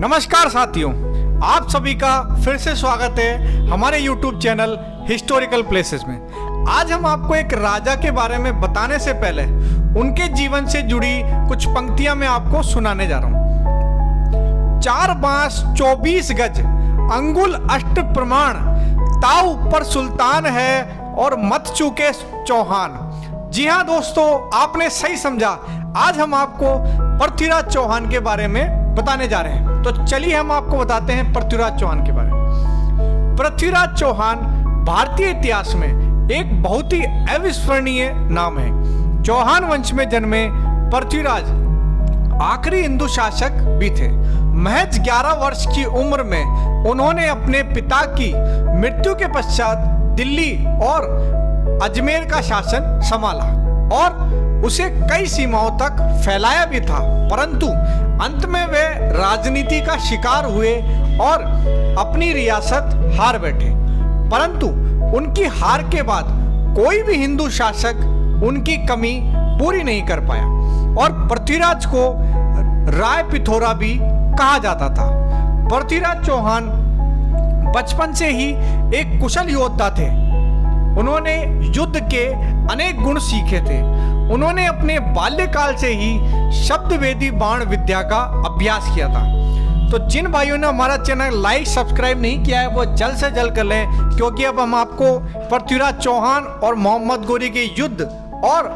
नमस्कार साथियों, आप सभी का फिर से स्वागत है हमारे YouTube चैनल हिस्टोरिकल प्लेसेस में। आज हम आपको एक राजा के बारे में बताने से पहले उनके जीवन से जुड़ी कुछ पंक्तियां मैं आपको सुनाने जा रहा हूं। 4 बांस 24 गज अंगुल अष्ट प्रमाण, ताऊ ऊपर सुल्तान है और मत चूके चौहान। जी हाँ दोस्तों, आपने सही समझा। आज हम आपको पृथ्वीराज चौहान के बारे में बताने जा रहे हैं। तो चलिए हम आपको बताते हैं पृथ्वीराज चौहान के बारे में। पृथ्वीराज चौहान भारतीय इतिहास में एक बहुत ही अविस्मरणीय नाम है। चौहान वंश में जन्मे पृथ्वीराज आखिरी हिंदू शासक भी थे। महज 11 वर्ष की उम्र में उन्होंने अपने पिता की मृत्यु के पश्चात दिल्ली और अजमेर का शासन संभाला और उसे कई सीमाओं तक फैलाया भी था, परंतु अंत में वे राजनीति का शिकार हुए और अपनी रियासत हार बैठे। परंतु उनकी हार के बाद कोई भी हिंदू शासक उनकी कमी पूरी नहीं कर पाया और पृथ्वीराज को राय पिथौरा भी कहा जाता था। पृथ्वीराज चौहान बचपन से ही एक कुशल योद्धा थे। उन्होंने युद्ध के अनेक गुण सीखे थे। उन्होंने अपने बाल्यकाल से ही शब्दवेदी बाण विद्या का अभ्यास किया था। तो जिन भाइयों ने हमारा चैनल लाइक सब्सक्राइब नहीं किया है वो जल्द से जल्द कर लें, क्योंकि अब हम आपको पृथ्वीराज चौहान और मोहम्मद गोरी के युद्ध और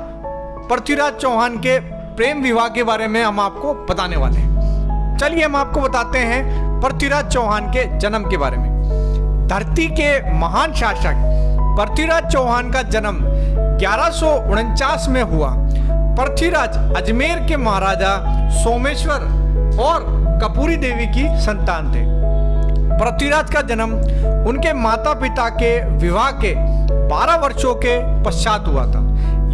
पृथ्वीराज चौहान के प्रेम विवाह के बारे में हम आपको बताने वाले हैं। चलिए हम आपको बताते हैं पृथ्वीराज चौहान के जन्म के बारे में। धरती के महान शासक पृथ्वीराज चौहान का जन्म 1149 में हुआ। पृथ्वीराज अजमेर के महाराजा सोमेश्वर और कपूरी देवी की संतान थे। पृथ्वीराज का जन्म उनके माता पिता के विवाह के 12 वर्षों के पश्चात हुआ था।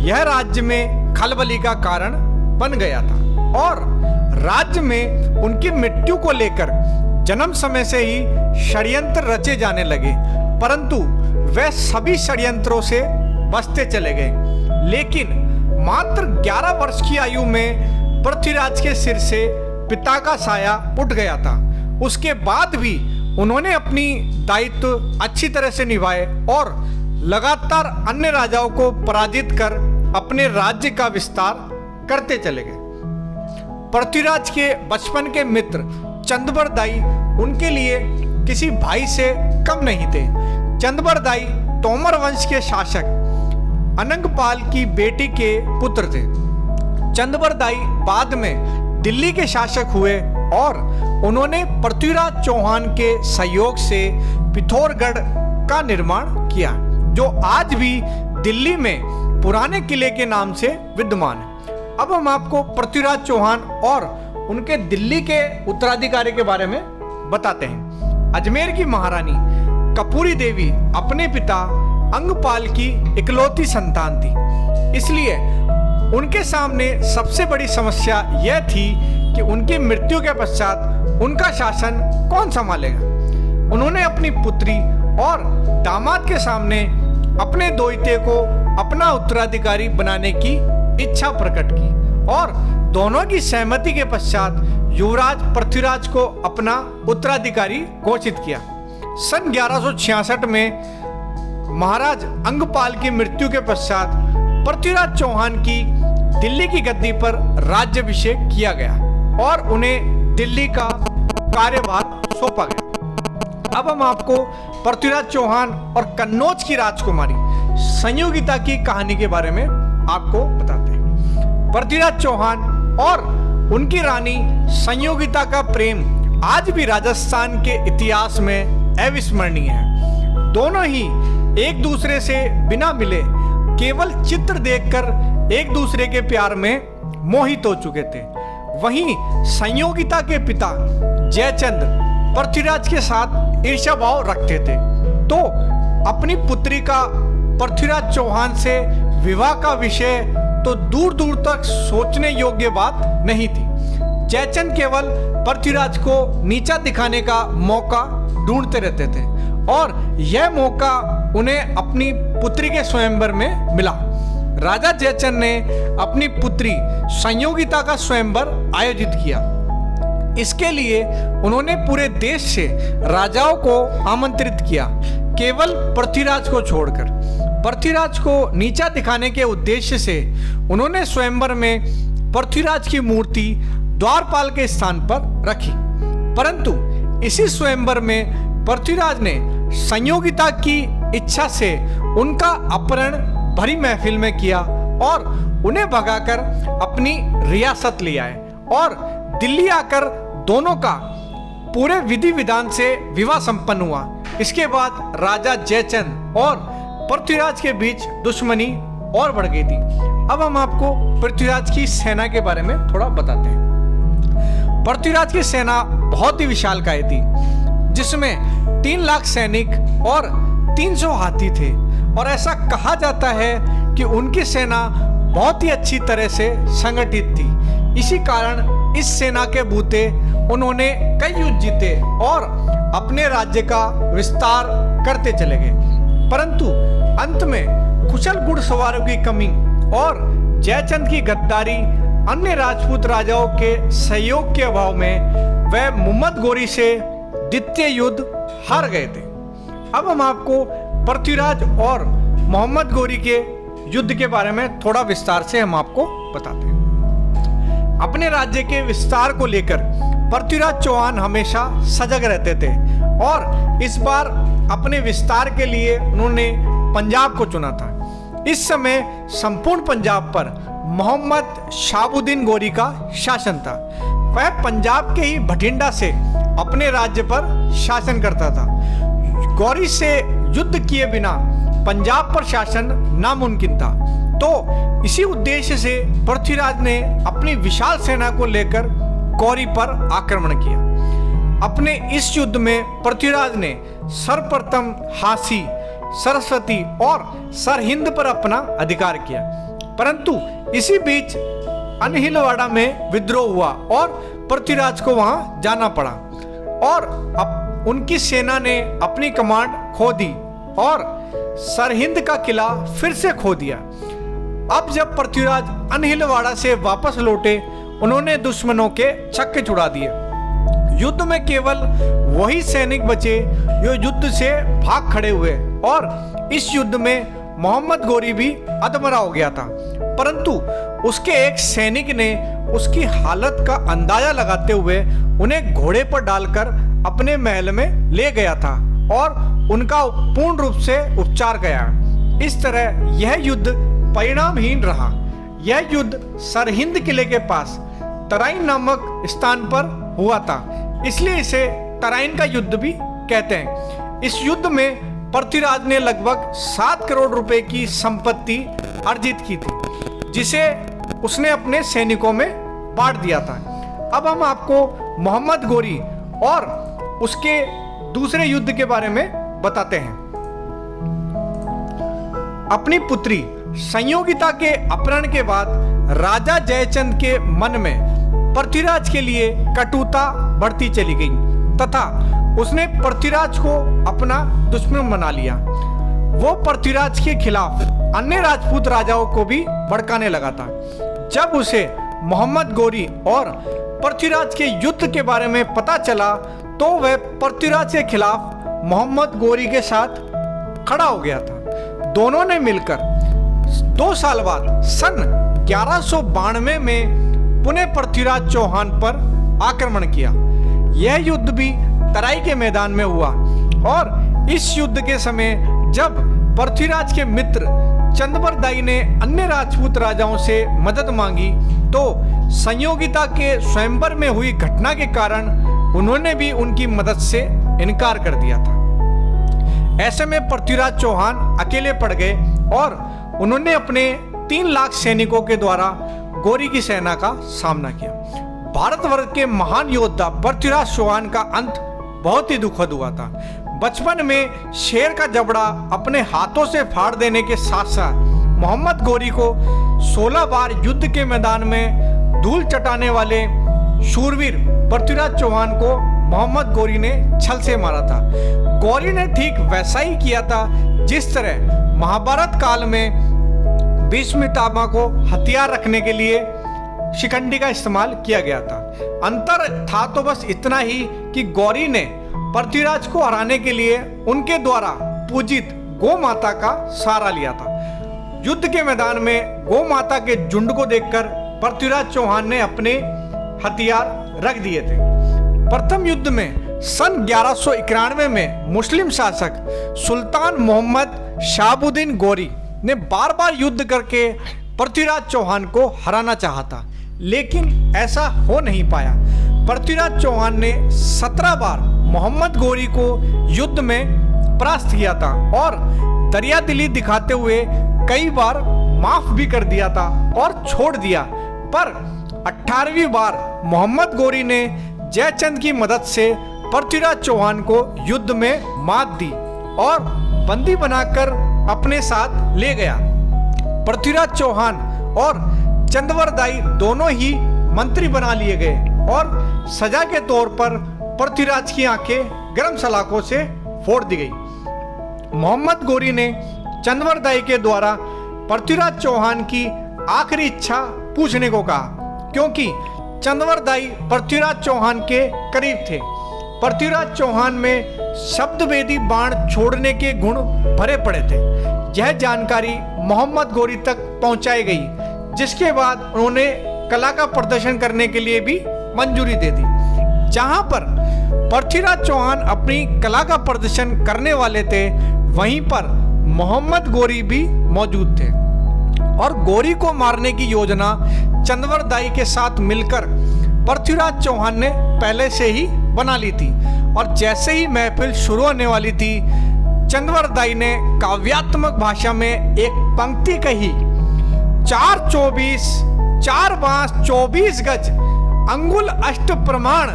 यह राज्य में खलबली का कारण बन गया था और राज्य में उनकी मृत्यु को लेकर जन्म समय से ही षड्यंत्र रचे जाने लगे, परंतु वे सभी षड्यंत्रों से बचते चले गए। लेकिन मात्र 11 वर्ष की आयु में पृथ्वीराज के सिर से पिता का साया उठ गया था। उसके बाद भी उन्होंने अपनी दायित्व अच्छी तरह से निभाए और लगातार अन्य राजाओं को पराजित कर अपने राज्य का विस्तार करते चले गए। पृथ्वीराज के बचपन के मित्र चंदबरदाई उनके लिए किसी भाई से कम नहीं थे। चंदबरदाई तोमर वंश के शासक अनंगपाल की बेटी के पुत्र थे। चंदबरदाई बाद में दिल्ली के शासक हुए और उन्होंने पृथ्वीराज चौहान के सहयोग से पिथौरागढ़ का निर्माण किया, जो आज भी दिल्ली में पुराने किले के नाम से विद्यमान है। अब हम आपको पृथ्वीराज चौहान और उनके दिल्ली के उत्तराधिकारी के बारे में बताते हैं। अजमेर की महारानी कपूरी देवी अपने पिता अंगपाल की इकलौती संतान थी, इसलिए उनके सामने सबसे बड़ी समस्या यह थी कि उनकी मृत्यु के पश्चात उनका शासन कौन संभालेगा। उन्होंने अपनी पुत्री और दामाद के सामने अपने दोहिते को अपना उत्तराधिकारी बनाने की इच्छा प्रकट की और दोनों की सहमति के पश्चात युवराज पृथ्वीराज को अपना उत्तराधिकारी घोषित किया। सन 1166 में महाराज अंगपाल की मृत्यु के पश्चात पृथ्वीराज चौहान की दिल्ली की गद्दी पर राज्याभिषेक किया गया और उन्हें दिल्ली का कार्यभार सौंपा गया। अब हम आपको पृथ्वीराज चौहान और कन्नौज की राजकुमारी संयोगिता की कहानी के बारे में आपको बताते हैं। पृथ्वीराज चौहान और उनकी रानी संयोगिता का प्रेम आज भी राजस्थान के इतिहास में अविस्मरणीय है। दोनों ही एक दूसरे से बिना मिले केवल चित्र देखकर एक दूसरे के प्यार में मोहित हो चुके थे। वहीं संयोगिता के पिता जयचंद पृथ्वीराज के साथ ईर्ष्या भाव रखते थे, तो अपनी पुत्री का पृथ्वीराज चौहान से विवाह का विषय तो दूर दूर तक सोचने योग्य बात नहीं थी। जयचंद केवल पृथ्वीराज को नीचा दिखाने का मौका ढूंढते रहते थे और यह मौका उन्हें अपनी पुत्री के स्वयंवर में मिला। राजा जयचंद ने अपनी पुत्री संयोगिता का स्वयंवर आयोजित किया। इसके लिए उन्होंने पूरे देश से राजाओं को आमंत्रित किया, केवल पृथ्वीराज को छोड़कर। पृथ्वीराज को नीचा दिखाने के उद्देश्य से उन्होंने स्वयंवर में पृथ्वीराज की मूर्ति द्वारपाल के स्थान पर रखी। परंतु इसी स्वयंवर में पृथ्वीराज ने संयोगिता की इच्छा से उनका अपहरण भरी महफिल में किया और उन्हें भगाकर अपनी रियासत ले आए और दिल्ली आकर दोनों का पूरे विधि विधान से विवाह संपन्न हुआ। इसके बाद राजा जयचंद और पृथ्वीराज के बीच दुश्मनी और बढ़ गई थी। अब हम आपको पृथ्वीराज की सेना के बारे में थोड़ा बताते हैं। पृथ्वीराज की सेना बहुत ही विशालकाय थी, जिसमें 3 लाख सैनिक और 300 हाथी थे और ऐसा कहा जाता है कि उनकी सेना बहुत ही अच्छी तरह से संगठित थी। इसी कारण इस सेना के बूते उन्होंने कई युद्ध जीते और अपने राज्य का विस्तार करते चले गए। परंतु अंत में कुशल घुड़सवारों की कमी और जयचंद की गद्दारी, अन्य राजपूत राजाओं के सहयोग के अभाव में वह मोहम्मद गोरी से द्वितीय युद्ध हार गए थे। अब हम आपको पृथ्वीराज और मोहम्मद गोरी के युद्ध के बारे में थोड़ा विस्तार से हम आपको बताते हैं। अपने राज्य के विस्तार को लेकर पृथ्वीराज चौहान हमेशा सजग रहते थे और इस बार अपने विस्तार के लिए उन्होंने पंजाब को चुना था। इस समय संपूर्ण पंजाब पर मोहम्मद शाहबुद्दीन गोरी का शासन था। वह पंजाब के ही भटिंडा से अपने राज्य पर शासन करता था। गौरी से युद्ध किए बिना पंजाब पर शासन नामुमकिन था। तो इसी उद्देश्य से पृथ्वीराज ने अपनी विशाल सेना को लेकर गौरी पर आक्रमण किया। अपने इस युद्ध में पृथ्वीराज ने सर्वप्रथम हासी, सरस्वती और सरहिंद पर अपना अधिकार किया। परंतु इसी बीच अनहिलवाड़ा में विद्रोह हुआ और पृथ्वीराज को वहां जाना पड़ा और अब उनकी सेना ने अपनी कमांड खो दी और सरहिंद का किला फिर से खो दिया। अब जब पृथ्वीराज अनहिलवाड़ा से वापस लौटे, उन्होंने दुश्मनों के छक्के छुड़ा दिए। युद्ध में केवल वही सैनिक बचे जो युद्ध से भाग खड़े हुए और इस युद्ध में मोहम्मद गोरी भी अधमरा हो गया था। परंतु उसके एक सैनिक ने उसकी हालत का अंदाजा लगाते हुए उन्हें घोड़े पर डालकर अपने महल में ले गया था और उनका पूर्ण रूप से उपचार किया। इस तरह यह युद्ध परिणामहीन रहा। यह युद्ध सरहिंद किले के पास तराइन नामक स्थान पर हुआ था, इसलिए इसे तराइन का युद्ध भी कहते हैं। इस युद्ध में पृथ्वीराज ने लगभग 7 करोड़ रुपए की संपत्ति अर्जित की थी, जिसे उसने अपने सैनिकों में बांट दिया था। अब हम आपको मोहम्मद गोरी और उसके दूसरे युद्ध के बारे में बताते हैं। अपनी पुत्री संयोगिता के अपहरण के बाद राजा जयचंद के मन में पृथ्वीराज के लिए कटुता बढ़ती चली गई तथा उसने पृथ्वीराज को अपना दुश्मन बना लिया। वो पृथ्वीराज के खिलाफ अन्य राजपूत राजाओं को भी भड़काने लगा था। जब उसे मोहम्मद गोरी और पृथ्वीराज के युद्ध के बारे में पता चला तो वह पृथ्वीराज के खिलाफ मोहम्मद गोरी के साथ खड़ा हो गया था। दोनों ने मिलकर 2 साल बाद सन 1192 में पुनः पृथ्वीराज चौहान पर आक्रमण किया। यह युद्ध भी तराई के मैदान में हुआ और इस युद्ध के समय जब पृथ्वीराज के मित्र चंद्रबरदाई ने अन्य राजपूत राजाओं से मदद मांगी तो संयोगिता के स्वयंवर में हुई घटना के कारण उन्होंने भी उनकी मदद से इनकार कर दिया था। ऐसे में पृथ्वीराज चौहान अकेले पड़ गए और उन्होंने अपने 3 लाख सैनिकों के द्वारा गोरी की सेना का सामना किया। भारतवर्ष के महान योद्धा पृथ्वीराज चौहान का अंत बहुत ही दुखद हुआ था। बचपन में शेर का जबड़ा अपने हाथों से फाड़ देने के साथ साथ मोहम्मद गोरी को 16 बार युद्ध के मैदान में धूल चटाने वाले शूरवीर पृथ्वीराज चौहान को मोहम्मद गोरी ने छल से मारा था। गोरी ने ठीक वैसा ही किया था जिस तरह महाभारत काल में भीष्म पितामह को हथियार रखने के लिए शिखंडी का इस्तेमाल किया गया था। अंतर था तो बस इतना ही कि गौरी ने पृथ्वीराज को हराने के लिए उनके द्वारा पूजित गौ माता का सहारा लिया था। युद्ध के मैदान में गौ माता के झुंड को देखकर पृथ्वीराज चौहान ने अपने हथियार रख दिए थे। प्रथम युद्ध में सन 1191 में मुस्लिम शासक सुल्तान मोहम्मद शहाबुद्दीन गौरी ने बार बार युद्ध करके पृथ्वीराज चौहान को हराना चाहा था, लेकिन ऐसा हो नहीं पाया। पृथ्वीराज चौहान ने 17 बार मोहम्मद गौरी को युद्ध में परास्त किया था और दरिया दिली दिखाते हुए कई बार माफ भी कर दिया था और छोड़ दिया, पर 18वीं बार मोहम्मद गौरी ने जयचंद की मदद से पृथ्वीराज चौहान को युद्ध में मात दी और बंदी बनाकर अपने साथ ले गया। पृथ्वीराज चौहान और चंदवरदाई दोनों ही मंत्री बना लिए गए और सजा के तौर पर पृथ्वीराज की आंखें गर्म सलाखों से फोड़ दी गई। मोहम्मद गौरी ने चंदवरदाई के द्वारा पृथ्वीराज चौहान की आखिरी इच्छा पूछने को कहा, क्योंकि चंदवरदाई पृथ्वीराज चौहान के करीब थे। पृथ्वीराज चौहान में शब्दभेदी बाण छोड़ने के गुण भरे पड़े थे। यह जानकारी मोहम्मद गौरी तक पहुंचाई गई, जिसके बाद उन्होंने कला का प्रदर्शन करने के लिए भी मंजूरी दे दी। जहां पर पृथ्वीराज चौहान अपनी कला का प्रदर्शन करने वाले थे, वहीं पर मोहम्मद गौरी भी मौजूद थे और गौरी को मारने की योजना चंदवरदाई के साथ मिलकर पृथ्वीराज चौहान ने पहले से ही बना ली थी। और जैसे ही महफिल शुरू होने वाली थी, चंदवरदाई ने काव्यात्मक भाषा में एक पंक्ति कही, 4-24 4 बांस 24 गज अंगुल अष्ट प्रमाण,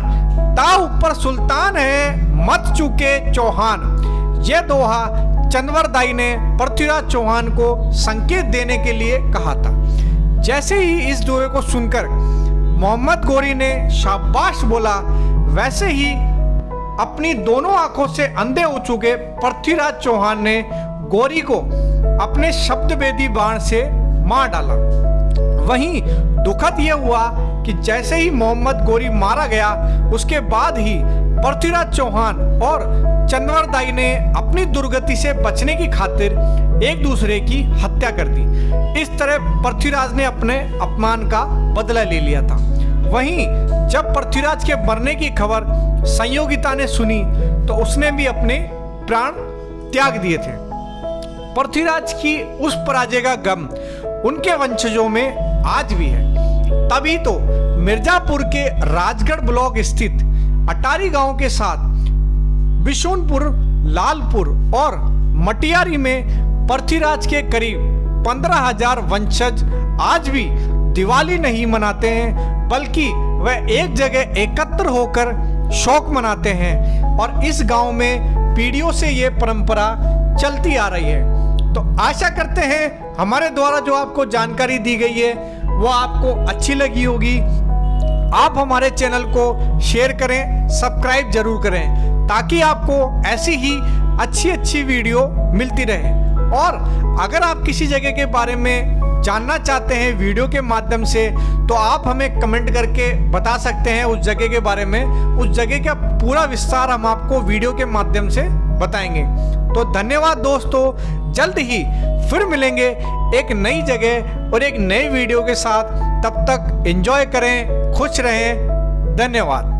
ता ऊपर सुल्तान है मत चुके चौहान। यह दोहा चंदवरदाई ने पृथ्वीराज चौहान को संकेत देने के लिए कहा था। जैसे ही इस दोहे को सुनकर मोहम्मद गौरी ने शाबाश बोला, वैसे ही अपनी दोनों आंखों से अंधे हो चुके पृथ्वीराज चौहान ने गौरी को अपने शब्दभेदी बाण से मार डाला। वहीं दुखद यह हुआ कि जैसे ही मोहम्मद गौरी मारा गया, उसके बाद ही पृथ्वीराज चौहान और चंदवरदाई ने अपनी दुर्गति से बचने की खातिर एक दूसरे की हत्या कर दी। इस तरह पृथ्वीराज ने अपने अपमान का बदला ले लिया था। वहीं जब पृथ्वीराज के मरने की खबर संयोगिता ने सुनी, तो उसने भी अपने प्राण त्याग दिए थे। पृथ्वीराज की उस पराजय का गम उनके वंशजों में आज भी है। तभी तो मिर्जापुर के राजगढ़ ब्लॉक स्थित अटारी गांव के साथ बिशुनपुर, लालपुर और मटियारी में पृथ्वीराज के करीब 15,000 वंशज आज भी दिवाली नहीं मनाते हैं, बल्कि वह एक जगह एकत्र होकर शौक मनाते हैं। और इस गांव में पीढ़ियों से ये परंपरा चलती आ रही है। तो आशा करते हैं हमारे द्वारा जो आपको जानकारी दी गई है वो आपको अच्छी लगी होगी। आप हमारे चैनल को शेयर करें, सब्सक्राइब जरूर करें, ताकि आपको ऐसी ही अच्छी वीडियो मिलती रहे। और अगर आप किसी जगह के बारे में जानना चाहते हैं वीडियो के माध्यम से, तो आप हमें कमेंट करके बता सकते हैं उस जगह के बारे में। उस जगह का पूरा विस्तार हम आपको वीडियो के माध्यम से बताएंगे। तो धन्यवाद दोस्तों, जल्द ही फिर मिलेंगे एक नई जगह और एक नई वीडियो के साथ। तब तक एंजॉय करें, खुश रहें। धन्यवाद।